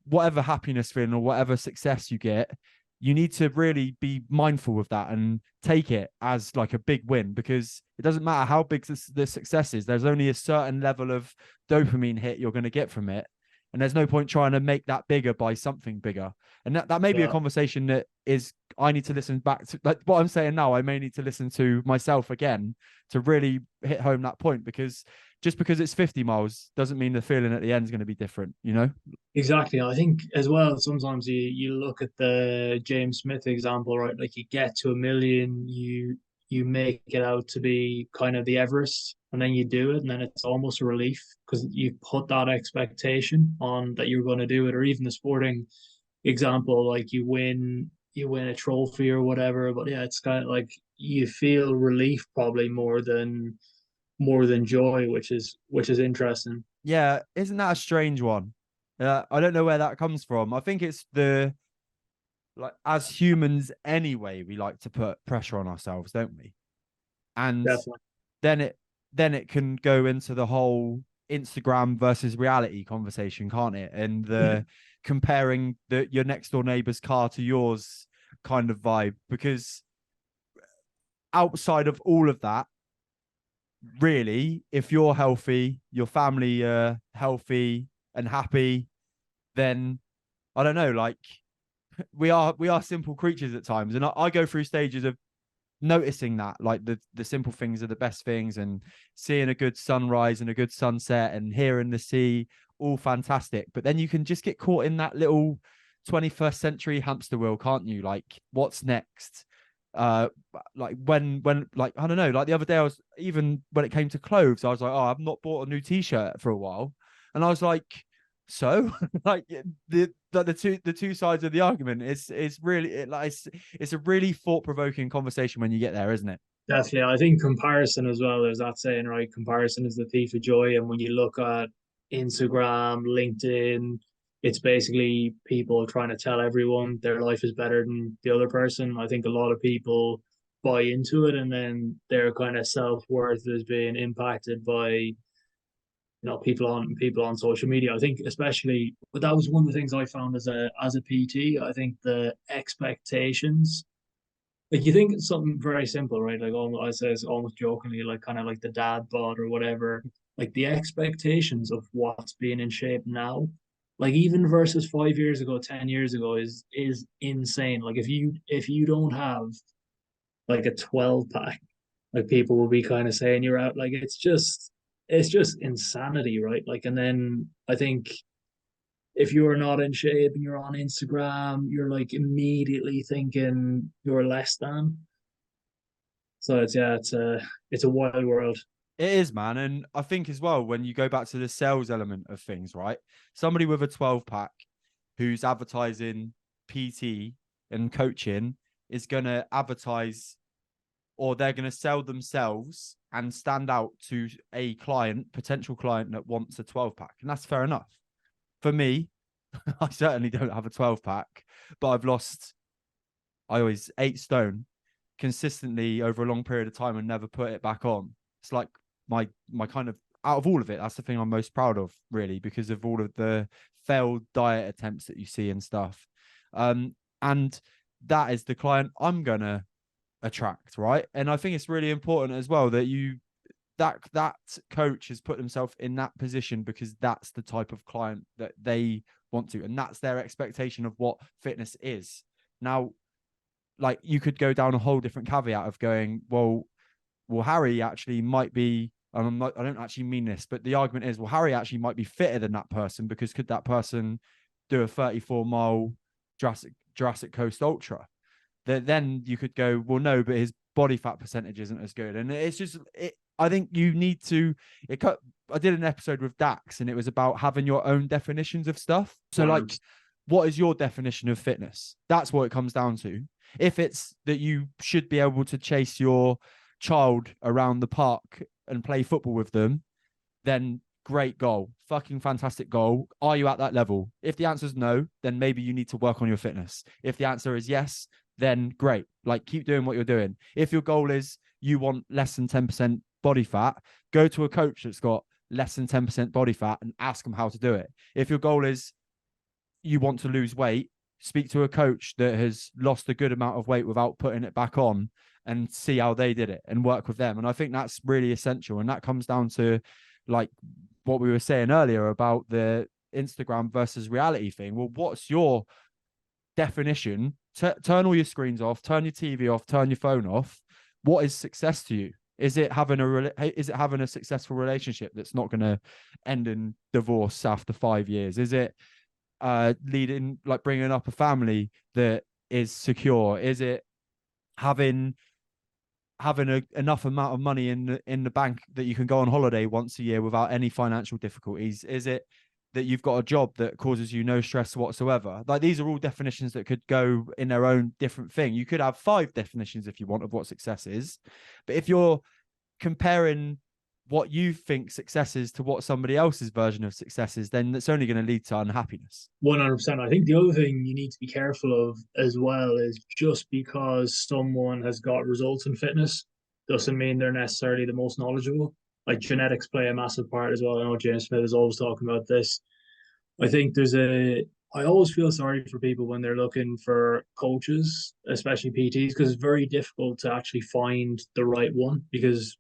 whatever happiness feeling or whatever success you get, you need to really be mindful of that and take it as like a big win, because it doesn't matter how big the success is. There's only a certain level of dopamine hit you're going to get from it. And there's no point trying to make that bigger by something bigger. And that may be a conversation that is, I need to listen back to, like what I'm saying now, I may need to listen to myself again to really hit home that point, because just because it's 50 miles doesn't mean the feeling at the end is going to be different, you know? Exactly. I think as well, sometimes you look at the James Smith example, right? Like you get to 1 million, you make it out to be kind of the Everest, and then you do it, and then it's almost a relief because you put that expectation on that you're going to do it. Or even the sporting example, like you win a trophy or whatever. But yeah, it's kind of like you feel relief probably more than joy, which is interesting. Yeah. Isn't that a strange one? I don't know where that comes from. I think it's the, like, as humans anyway, we like to put pressure on ourselves, don't we? And Definitely. then it can go into the whole Instagram versus reality conversation, can't it? And the comparing your next door neighbor's car to yours kind of vibe. Because outside of all of that, really, if you're healthy, your family healthy and happy, then I don't know, like we are simple creatures at times. And I go through stages of noticing that, like the simple things are the best things, and seeing a good sunrise and a good sunset and hearing the sea, all fantastic. But then you can just get caught in that little 21st century hamster wheel, can't you? Like, what's next? Like when like I don't know, like the other day, I was, even when it came to clothes, I was like, oh, I've not bought a new t-shirt for a while. And I was like, so like the two sides of the argument is really it's a really thought-provoking conversation when you get there, isn't it? Definitely. I think comparison as well. There's that saying, right? Comparison is the thief of joy. And when you look at Instagram, LinkedIn, it's basically people trying to tell everyone their life is better than the other person. I think a lot of people buy into it, and then their kind of self-worth is being impacted by people on social media. I think especially, but that was one of the things I found as a PT. I think the expectations, like you think it's something very simple, right? Like almost, I says almost jokingly, like kind of like the dad bod or whatever. Like the expectations of what's being in shape now, like even versus 5 years ago, 10 years ago, is insane. Like if you don't have like a 12 pack, like people will be kind of saying you're out. Like it's just insanity, right? Like, and then I think if you're not in shape and you're on Instagram, you're like immediately thinking you're less than. So it's a wild world. It is, man. And I think as well, when you go back to the sales element of things, right? Somebody with a 12 pack who's advertising PT and coaching is going to advertise, or they're going to sell themselves and stand out to a client, potential client that wants a 12 pack. And that's fair enough. For me, I certainly don't have a 12 pack, but I've lost, I always 8 stone consistently over a long period of time and never put it back on. It's like my kind of, out of all of it, that's the thing I'm most proud of, really, because of all of the failed diet attempts that you see and stuff. And that is the client I'm gonna attract, right? And I think it's really important as well that that coach has put himself in that position because that's the type of client that they want to, and that's their expectation of what fitness is. Now, like, you could go down a whole different caveat of going, well, Harry actually might be, and I don't actually mean this, but the argument is, well, Harry actually might be fitter than that person, because could that person do a 34-mile Jurassic Coast Ultra? Then you could go, well, no, but his body fat percentage isn't as good. And it's just, I think you need to, I did an episode with Dax, and it was about having your own definitions of stuff. So like, what is your definition of fitness? That's what it comes down to. If it's that you should be able to chase your child around the park and play football with them, then great goal. Fucking fantastic goal. Are you at that level? If the answer is no, then maybe you need to work on your fitness. If the answer is yes, then great. Like, keep doing what you're doing. If your goal is you want less than 10% body fat, go to a coach that's got less than 10% body fat and ask them how to do it. If your goal is you want to lose weight, speak to a coach that has lost a good amount of weight without putting it back on and see how they did it and work with them. And I think that's really essential. And that comes down to like what we were saying earlier about the Instagram versus reality thing. Well, what's your definition? Turn all your screens off, turn your TV off, turn your phone off. What is success to you? Is it having a successful relationship that's not going to end in divorce after 5 years? Is it leading, like bringing up a family that is secure? Is it having enough amount of money in the bank that you can go on holiday once a year without any financial difficulties? Is it that you've got a job that causes you no stress whatsoever? Like, these are all definitions that could go in their own different thing. You could have 5 definitions if you want of what success is, but if you're comparing what you think success is to what somebody else's version of success is, then it's only going to lead to unhappiness. 100%. I think the other thing you need to be careful of as well is just because someone has got results in fitness doesn't mean they're necessarily the most knowledgeable. Like, genetics play a massive part as well. I know James Smith is always talking about this. I think I always feel sorry for people when they're looking for coaches, especially PTs, because it's very difficult to actually find the right one, because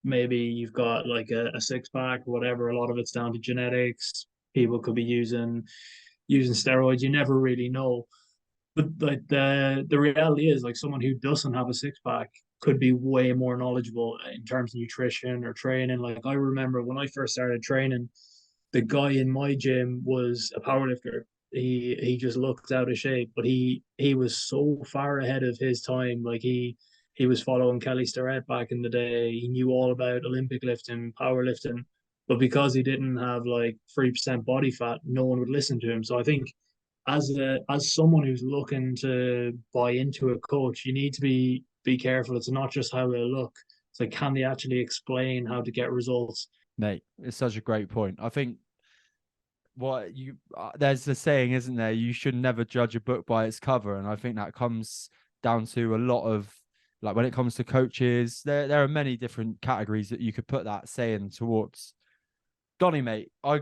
maybe you've got like a six pack or whatever. A lot of it's down to genetics. People could be using steroids. You never really know. But like the reality is, like, someone who doesn't have a six pack could be way more knowledgeable in terms of nutrition or training. Like, I remember when I first started training, the guy in my gym was a powerlifter. He just looked out of shape, but he was so far ahead of his time. Like, he was following Kelly Starrett back in the day. He knew all about Olympic lifting, powerlifting, but because he didn't have like 3% body fat, no one would listen to him. So I think as someone who's looking to buy into a coach, you need to be careful. It's not just how they look. It's like, can they actually explain how to get results? Mate, it's such a great point. I think there's a saying, isn't there? You should never judge a book by its cover, and I think that comes down to a lot of, like, when it comes to coaches, there are many different categories that you could put that saying towards. Donnie, mate, I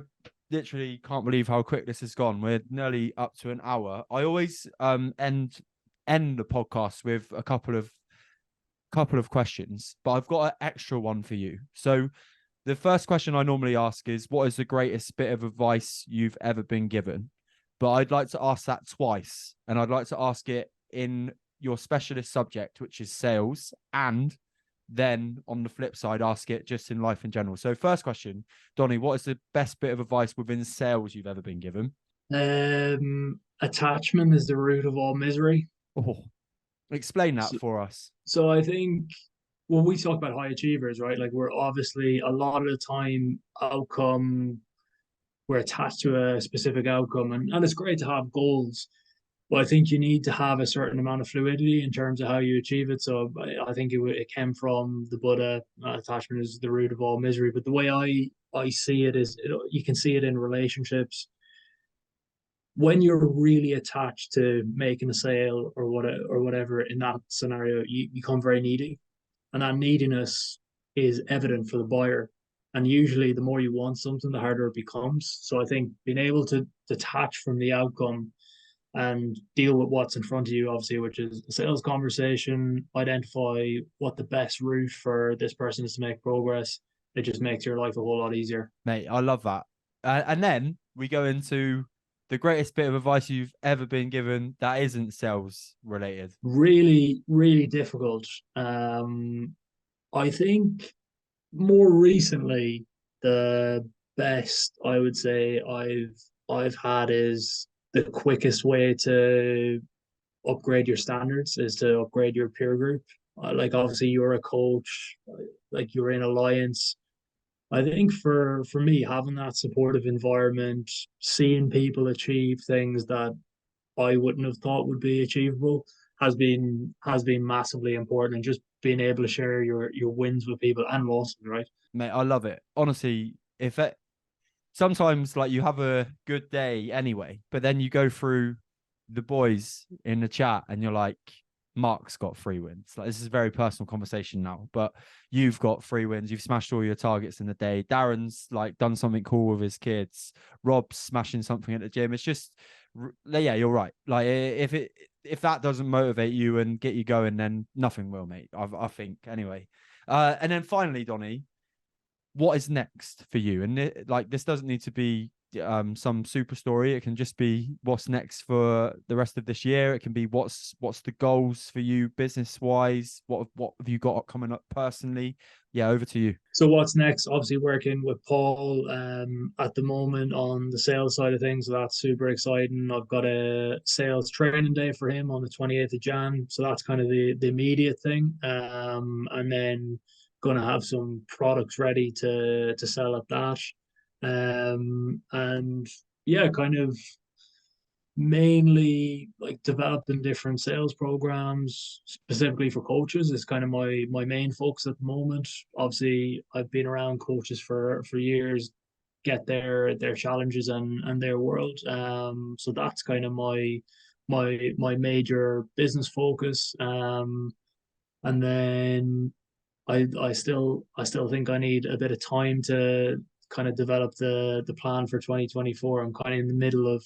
literally can't believe how quick this has gone. We're nearly up to an hour. I always end the podcast with a couple of questions, but I've got an extra one for you. So the first question I normally ask is, what is the greatest bit of advice you've ever been given? But I'd like to ask that twice, and I'd like to ask it in your specialist subject, which is sales, and then on the flip side, ask it just in life in general. So first question, Donnie, what is the best bit of advice within sales you've ever been given? Attachment is the root of all misery. Oh, explain that So, for us. so I think when we talk about high achievers, right? Like, we're obviously a lot of the time we're attached to a specific outcome, and it's great to have goals, but I think you need to have a certain amount of fluidity in terms of how you achieve it. So I think it came from the Buddha. Attachment is the root of all misery. But the way I see it is, you can see it in relationships. When you're really attached to making a sale or whatever in that scenario, you become very needy, and that neediness is evident for the buyer. And usually, the more you want something, the harder it becomes. So I think being able to detach from the outcome and deal with what's in front of you, obviously, which is a sales conversation, identify what the best route for this person is to make progress. It just makes your life a whole lot easier. Mate, I love that. And then we go into the greatest bit of advice you've ever been given that isn't sales related. Really, really difficult. I think more recently, the best I would say I've had is the quickest way to upgrade your standards is to upgrade your peer group. Like, obviously, you're a coach, like, you're in alliance. I think for me, having that supportive environment, seeing people achieve things that I wouldn't have thought would be achievable, has been massively important, and just being able to share your wins with people and losses, right? Mate, I love it. Honestly, if it sometimes like you have a good day anyway, but then you go through the boys in the chat and you're like, Mark's got 3 wins. Like, this is a very personal conversation now, but you've got 3 wins. You've smashed all your targets in the day. Darren's like done something cool with his kids. Rob's smashing something at the gym. It's just, yeah, you're right. Like if that doesn't motivate you and get you going, then nothing will, mate. I think anyway. And then finally, Donnie, what is next for you? And like, this doesn't need to be some super story. It can just be what's next for the rest of this year. It can be what's the goals for you business wise. What have you got coming up personally? Yeah, over to you. So what's next? Obviously working with Paul at the moment on the sales side of things. So that's super exciting. I've got a sales training day for him on the 28th of Jan. So that's kind of the immediate thing. And then gonna have some products ready to sell at that. And yeah, kind of mainly like developing different sales programs specifically for coaches is kind of my main focus at the moment. Obviously, I've been around coaches for years, get their challenges and their world. So that's kind of my major business focus. And then I still think I need a bit of time to kind of develop the plan for 2024. I'm kind of in the middle of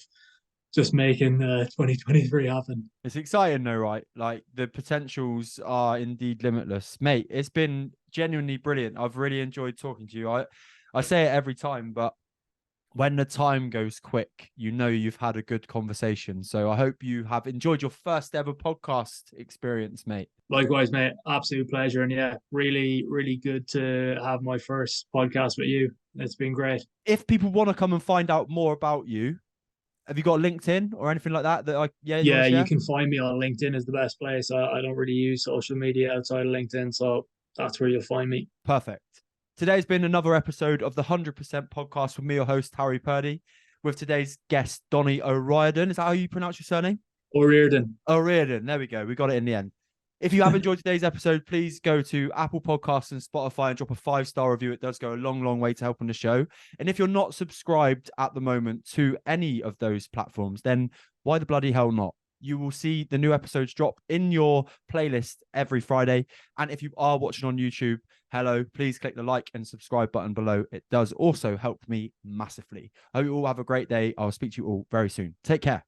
just making 2023 happen. It's exciting though, right? Like the potentials are indeed limitless, mate. It's been genuinely brilliant. I've really enjoyed talking to you. I say it every time, but when the time goes quick, you know you've had a good conversation. So I hope you have enjoyed your first ever podcast experience, mate. Likewise, mate. Absolute pleasure. And yeah, really, really good to have my first podcast with you. It's been great. If people want to come and find out more about you, have you got LinkedIn or anything like that you want Yeah, to you share? can find me on LinkedIn is the best place. I don't really use social media outside of LinkedIn, so that's where you'll find me. Perfect. Today's been another episode of the 100% podcast with me, your host, Harry Purdy, with today's guest, Donie O'Riordan. Is that how you pronounce your surname? O'Riordan. O'Riordan. There we go. We got it in the end. If you have enjoyed today's episode, please go to Apple Podcasts and Spotify and drop a 5-star review. It does go a long, long way to helping the show. And if you're not subscribed at the moment to any of those platforms, then why the bloody hell not? You will see the new episodes drop in your playlist every Friday. And if you are watching on YouTube, hello, please click the like and subscribe button below. It does also help me massively. I hope you all have a great day. I'll speak to you all very soon. Take care.